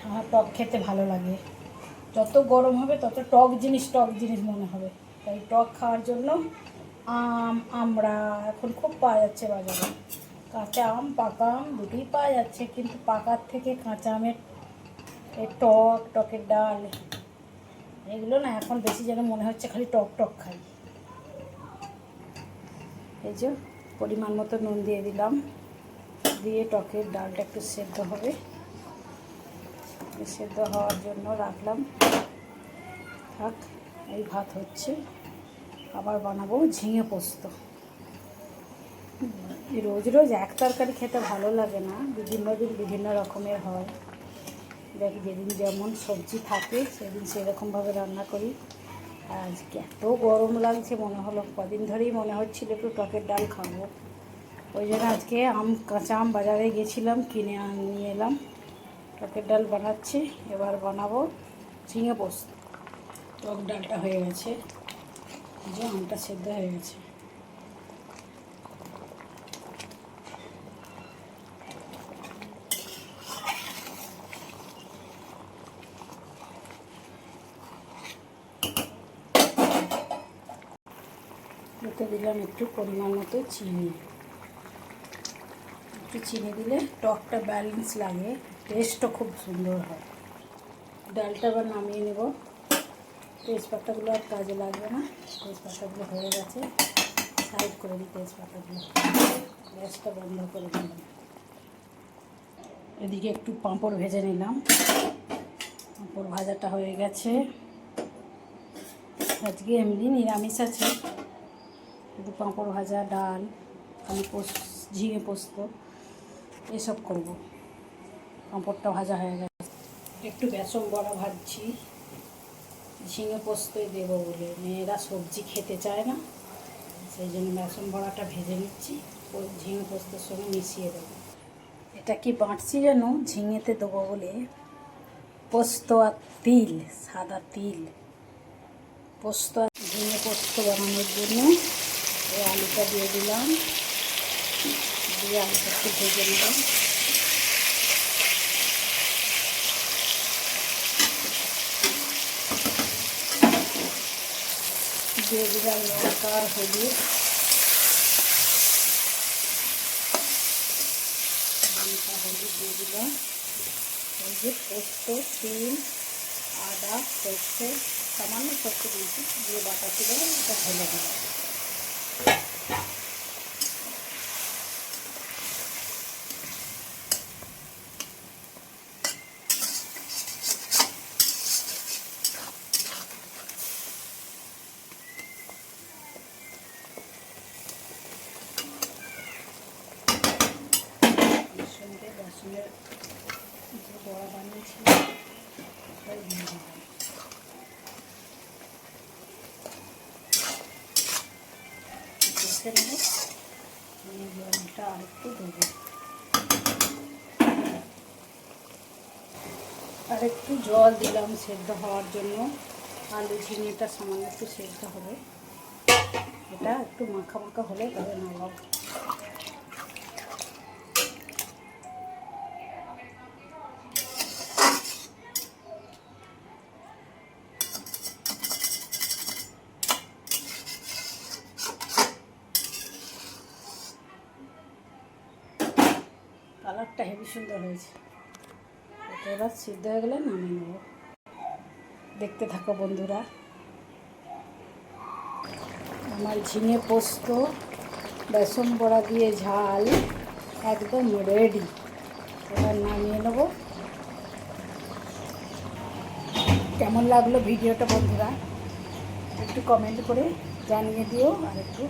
আমার টক খেতে ভালো লাগে। যত গরম হবে তত টক জিনিস মনে হবে। তাই টক খাওয়ার জন্য আমরা এখন খুব পাওয়া যাচ্ছে বাজারে। কাঁচা আম, পাকা আম দুটোই পাওয়া যাচ্ছে, কিন্তু পাকার থেকে কাঁচা আমের টকের ডাল এগুলো না এখন বেশি যেন মনে হচ্ছে খালি টক খাই। এই যে পরিমাণ মতো নুন দিয়ে দিলাম, দিয়ে টকের ডালটা একটু সেদ্ধ হবে, সেদ্ধ হওয়ার জন্য রাখলাম। থাক, এই ভাত হচ্ছে। আবার বানাবো ঝিঙে পোস্ত। রোজ রোজ এক তরকারি খেতে ভালো লাগে না, বিভিন্ন দিন বিভিন্ন রকমের হয়। দেখ, যেদিন যেমন সবজি থাকে সেদিন সেরকমভাবে রান্না করি। আর আজকে এত গরম লাগছে, মনে হলো কদিন ধরেই মনে হচ্ছিল একটু টকের ডাল খাবো। ওই জন্য আজকে কাঁচা আম বাজারে গেছিলাম, কিনে নিয়ে এলাম। টকের ডাল বানাচ্ছি, এবার বানাবো ঝিঙে পোস্ত। টক ডালটা হয়ে গেছে, যে আমটা সেদ্ধ হয়ে গেছে। এতে দিলাম একটু পরিমাণ মতো চিনি। একটু চিনি দিলে টকটা ব্যালেন্স লাগে, টেস্টও খুব সুন্দর হয়। ডালটা আবার নামিয়ে নেব। তেজপাতাগুলো আর কাজে লাগবে না, তেজপাতাগুলো হয়ে গেছে, সাইড করে দিই তেজপাতাগুলো। গ্যাসটা বন্ধ করে দিলাম। এদিকে একটু পাঁপড় ভেজে নিলাম। পাঁপড় ভাজাটা হয়ে গেছে। আজকে এমনি নিরামিষ আছে, কিন্তু পাঁপড় ভাজা, ডাল, ঝিঙে পোস্ত এসব করব। পাঁপড়টা ভাজা হয়ে গেছে। একটু বেসন বড়া ভাজছি, ঝিঙে পোস্তই দেবো বলে। মেয়েরা সবজি খেতে চায় না, সেই জন্য বেসন বড়াটা ভেজে নিচ্ছি, ওই ঝিঙে পোস্তের সঙ্গে মিশিয়ে দেবো। এটা কি বাঁটছি যেন ঝিঙেতে দেবো বলে, পোস্ত আর তিল, সাদা তিল। পোস্ত আর ঝিঙে পোস্ত বানানোর জন্য এই আলুটা দিয়ে দিলাম, দিয়ে আলুটা একটু ভেজে নিলাম। দিয়ে দিলাম লঙ্কা আর হলুদ। লঙ্কা হলুদ দিয়ে দিলাম। এই যে পোস্ত, তিল, আদা, সর্ষে, সামান্য সর্ষে দিয়েছি, দিয়ে বাটা ছিল এটা ঢেলে দিলাম। সঙ্গে বেসনের যে বড়া বানিয়েছিলাম ওটাই দিয়ে দিলাম। কষে নেব, জলটা আরেকটু দেবো, আরেকটু জল দিলাম সেদ্ধ হওয়ার জন্য। আলু ঝিঙেটা সামান্য একটু সেদ্ধ হবে, এটা একটু মাখা মাখা হলে তবে নামাবো। কালারটা হেবি সুন্দর হয়েছে। এটা এবার সিদ্ধ হয়ে গেলে নামিয়ে নেব। দেখতে থাকো বন্ধুরা। আমার ঝিঙে পোস্ত বেসন বড়া দিয়ে ঝাল একদম রেডি। এবার নামিয়ে নেব। কেমন লাগলো ভিডিওটা বন্ধুরা একটু কমেন্ট করে জানিয়ে দিও, আর একটু